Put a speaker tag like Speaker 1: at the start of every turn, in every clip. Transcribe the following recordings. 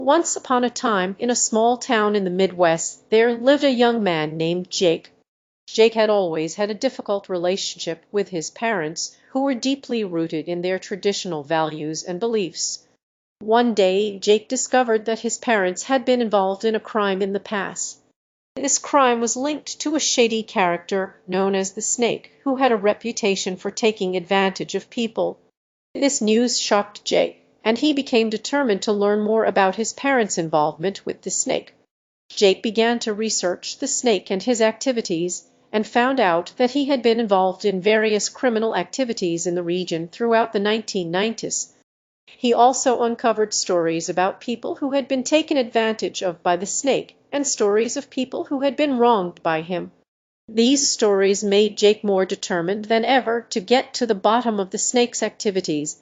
Speaker 1: Once upon a time, in a small town in the Midwest, there lived a young man named Jake. Jake had always had a difficult relationship with his parents, who were deeply rooted in their traditional values and beliefs. One day, Jake discovered that his parents had been involved in a crime in the past. This crime was linked to a shady character known as the Snake, who had a reputation for taking advantage of people. This news shocked Jake, and he became determined to learn more about his parents' involvement with the Snake. Jake began to research the Snake and his activities, and found out that he had been involved in various criminal activities in the region throughout the 1990s. He also uncovered stories about people who had been taken advantage of by the Snake, and stories of people who had been wronged by him. These stories made Jake more determined than ever to get to the bottom of the Snake's activities.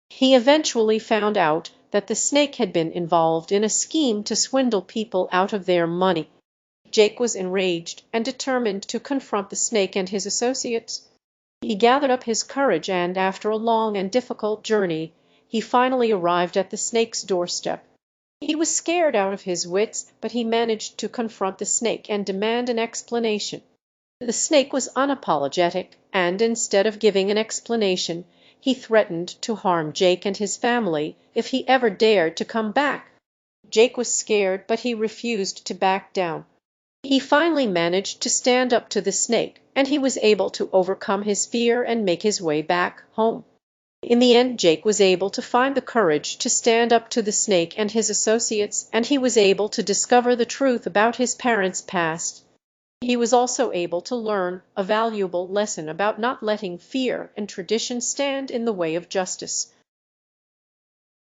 Speaker 1: He eventually found out that the Snake had been involved in a scheme to swindle people out of their money. Jake was enraged and determined to confront the Snake and his associates. He gathered up his courage, and after a long and difficult journey, he finally arrived at the Snake's doorstep. He was scared out of his wits, but he managed to confront the Snake and demand an explanation. The Snake was unapologetic, and instead of giving an explanation, he threatened to harm Jake and his family if he ever dared to come back. Jake was scared, but he refused to back down. He finally managed to stand up to the Snake, and he was able to overcome his fear and make his way back home. In the end, Jake was able to find the courage to stand up to the Snake and his associates, and he was able to discover the truth about his parents' past. He was also able to learn a valuable lesson about not letting fear and tradition stand in the way of justice.